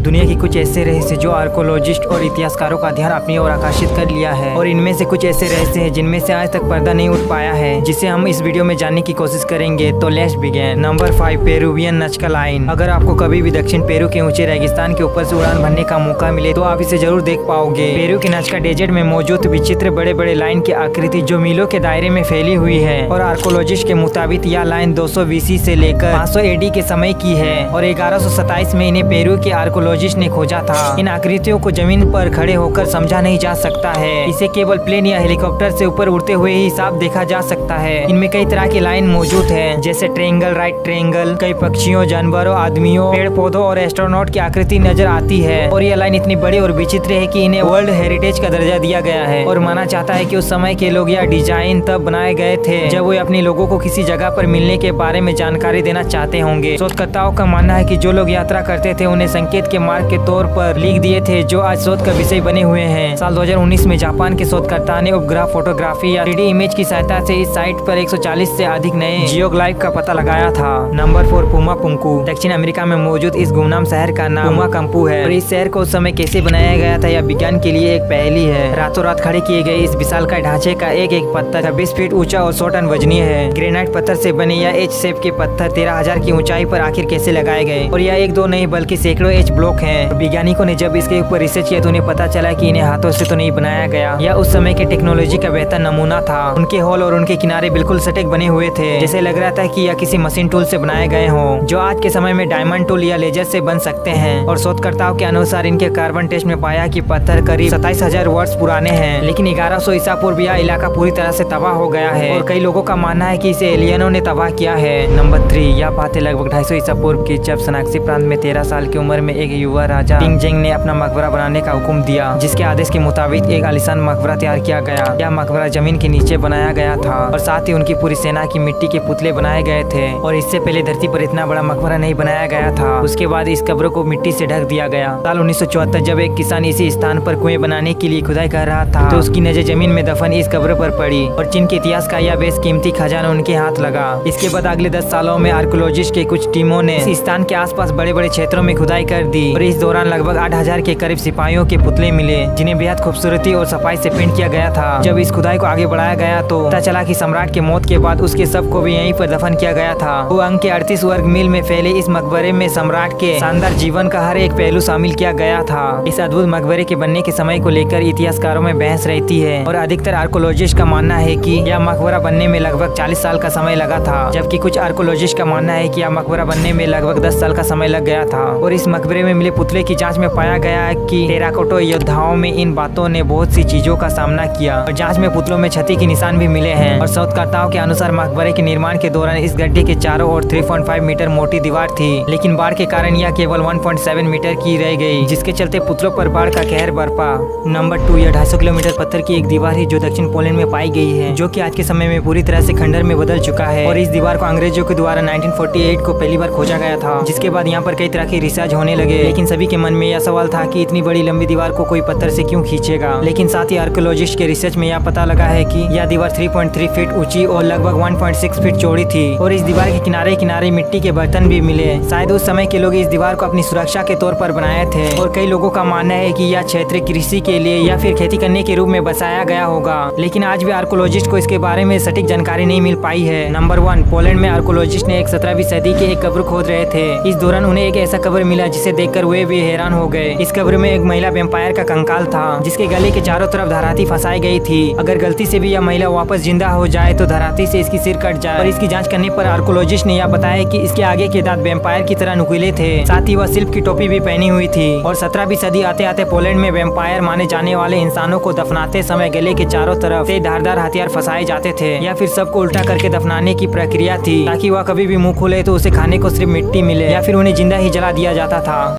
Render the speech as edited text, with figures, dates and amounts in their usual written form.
दुनिया की कुछ ऐसे रहस्य जो आर्कोलॉजिस्ट और इतिहासकारों का ध्यान अपनी ओर आकर्षित कर लिया है, और इनमें से कुछ ऐसे रहस्य हैं जिनमें से आज तक पर्दा नहीं उठ पाया है, जिसे हम इस वीडियो में जानने की कोशिश करेंगे। तो let's begin. Number 5, Peruvian Nazca line. अगर आपको कभी भी दक्षिण पेरू के ऊंचे रेगिस्तान के ऊपर से उड़ान भरने का मौका मिले तो आप इसे जरूर देख पाओगे। पेरू के नज़्का डेजर्ट में मौजूद विचित्र बड़े बड़े लाइन की आकृति जो मीलों के दायरे में फैली हुई है, और आर्कोलॉजिस्ट के मुताबिक यह लाइन 200 BC से लेकर 500 AD के समय की है, और 1127 में इन्हें पेरू के आर्कोलॉजिस्ट ने खोजा था। इन आकृतियों को जमीन पर खड़े होकर समझा नहीं जा सकता है, इसे केवल प्लेन या हेलीकॉप्टर से ऊपर उड़ते हुए ही साफ देखा जा सकता है। इनमें कई तरह की लाइन मौजूद है, जैसे ट्रायंगल, राइट ट्रायंगल, कई पक्षियों, जानवरों, आदमियों, पेड़ पौधों और एस्ट्रोनॉट की आकृति नजर आती है। और यह लाइन इतनी बड़ी और विचित्र है कि इन्हें वर्ल्ड हेरिटेज का दर्जा दिया गया है, और माना जाता है कि उस समय के लोग यह डिजाइन तब बनाए गए थे जब वो अपने लोगों को किसी जगह पर मिलने के बारे में जानकारी देना चाहते होंगे। शोधकर्ताओं का मानना है कि जो लोग यात्रा करते थे उन्हें संकेत के मार्ग के तौर पर लिख दिए थे, जो आज शोध का विषय बने हुए हैं। साल 2019 में जापान के शोधकर्ता ने उपग्रह फोटोग्राफी या 3D इमेज की सहायता से इस साइट पर 140 से अधिक नए जियोग्लाइफ का पता लगाया था। नंबर 4, पुमा पुंकू। दक्षिण अमेरिका में मौजूद इस गुमनाम शहर का नाम पुमा कंपू है, और इस शहर को उस समय कैसे बनाया गया था यह विज्ञान के लिए एक पहेली है। रातों रात खड़े किए गए इस विशालकाय ढांचे का एक एक पत्थर 26 फीट ऊंचा और 100 टन वजनीय है। ग्रेनाइट पत्थर से बने या एच शेप के पत्थर 13,000 की ऊंचाई पर आखिर कैसे लगाए गए, और यह एक दो नहीं बल्कि सैकड़ों एच ब्लॉक हैं। वैज्ञानिकों ने जब इसके ऊपर रिसर्च किया तो उन्हें पता चला कि इन्हें हाथों से तो नहीं बनाया गया, यह उस समय के टेक्नोलॉजी का बेहतर नमूना था। उनके होल और उनके किनारे बिल्कुल सटीक बने हुए थे, जैसे लग रहा था कि यह किसी मशीन टूल से बनाए गए हों, जो आज के समय में डायमंड टूल या लेजर से बन सकते हैं। और शोधकर्ताओं के अनुसार इनके कार्बन टेस्ट में पाया कि पत्थर करीब 27,000 वर्ष पुराने हैं, लेकिन 1100 ईसा पूर्व यह इलाका पूरी तरह से तबाह हो गया है, और कई लोगों का मानना है कि इसे एलियनों ने तबाह किया है। नंबर 3, यह बात है लगभग 250 ईसा पूर्व की, जब सनाक्सी प्रांत में 13 साल की उम्र में एक युवा राजा टिंगजेंग ने अपना मकबरा बनाने का हुक्म दिया, जिसके आदेश के मुताबिक एक आलीशान मकबरा तैयार किया गया। यह मकबरा जमीन के नीचे बनाया गया था, और साथ ही उनकी पूरी सेना की मिट्टी के पुतले बनाए गए थे, और इससे पहले धरती पर इतना बड़ा मकबरा नहीं बनाया गया था। उसके बाद इस कब्र को मिट्टी से ढक दिया गया। साल 1974 जब एक किसान इसी स्थान पर कुएं बनाने के लिए खुदाई कर रहा था, तो उसकी नजर जमीन में दफन इस कब्र पर पड़ी, और चीन के इतिहास का यह बेशकीमती खजाना उनके हाथ लगा। इसके बाद अगले 10 सालों में आर्कोलॉजिस्ट के कुछ टीमों ने इस स्थान के आसपास बड़े बड़े क्षेत्रों में खुदाई कर दी, और इस दौरान लगभग 8,000 के करीब सिपाहियों के पुतले मिले, जिन्हें बेहद खूबसूरती और सफाई से पेंट किया गया था। जब इस खुदाई को आगे बढ़ाया गया तो पता चला कि सम्राट के मौत के बाद उसके शव को भी यहीं पर दफन किया गया था। वो अंग के 38 वर्ग मील में फैले इस मकबरे में सम्राट के शानदार जीवन का हर एक पहलू शामिल किया गया था। इस अद्भुत मकबरे के बनने के समय को लेकर इतिहासकारों में बहस रहती है, और अधिकतर आर्कोलॉजिस्ट का मानना है कि यह मकबरा बनने में लगभग 40 साल का समय लगा था, जबकि कुछ आर्कोलॉजिस्ट का मानना है कि यह मकबरा बनने में लगभग 10 साल का समय लग गया था। और इस मकबरे में मिले पुतले की जांच में पाया गया है कि टेराकोटा योद्धाओं में इन बातों ने बहुत सी चीजों का सामना किया, और जांच में पुतलों में क्षति के निशान भी मिले हैं। और शोधकर्ताओं के अनुसार मकबरे के निर्माण के दौरान इस गड्ढे के चारों ओर 3.5 मीटर मोटी दीवार थी, लेकिन बाढ़ के कारण यह केवल 1.7 मीटर की रह गई, जिसके चलते पुतलों पर बाढ़ का कहर बरपा। नंबर 2, यह 250 किलोमीटर पत्थर की एक दीवार है जो दक्षिण पोलैंड में पाई गई है, जो कि आज के समय में पूरी तरह से खंडर में बदल चुका है। और इस दीवार को अंग्रेजों के द्वारा 1948 को पहली बार खोजा गया था, जिसके बाद यहाँ पर कई तरह के रिसर्च होने लगे, लेकिन सभी के मन में यह सवाल था कि इतनी बड़ी लंबी दीवार को कोई पत्थर से क्यों खींचेगा। लेकिन साथ ही आर्कोलॉजिस्ट के रिसर्च में यह पता लगा है कि यह दीवार 3.3 फीट ऊंची और लगभग 1.6 फीट चौड़ी थी, और इस दीवार के किनारे किनारे मिट्टी के बर्तन भी मिले। शायद उस समय के लोग इस दीवार को अपनी सुरक्षा के तौर पर बनाए थे, और कई लोगों का मानना है कि यह क्षेत्र कृषि के लिए या फिर खेती करने के रूप में बसाया गया होगा, लेकिन आज भी आर्कोलॉजिस्ट को इसके बारे में सटीक जानकारी नहीं मिल पाई है। नंबर 1, पोलैंड में आर्कोलॉजिस्ट ने एक 17वीं सदी के एक कब्र खोद रहे थे। इस दौरान उन्हें एक ऐसा कब्र मिला जिसे देखकर वे भी हैरान हो गए। इस कब्र में एक महिला वैम्पायर का कंकाल था, जिसके गले के चारों तरफ धराती फंसाई गई थी। अगर गलती से भी यह महिला वापस जिंदा हो जाए तो धराती से इसकी सिर कट जाए। और इसकी जांच करने पर आर्कोलॉजिस्ट ने यह बताया कि इसके आगे के दांत वैम्पायर की तरह नुकीले थे, साथ ही वह शिल्प की टोपी भी पहनी हुई थी। और 17वीं सदी आते आते पोलैंड में वैम्पायर माने जाने वाले इंसानों को दफनाते समय गले के चारों तरफ से धारदार हथियार फंसाए जाते थे, या फिर सबको उल्टा करके दफनाने की प्रक्रिया थी, ताकि वह कभी भी मुंह खोले तो उसे खाने को सिर्फ मिट्टी मिले, या फिर उन्हें जिंदा ही जला दिया जाता था।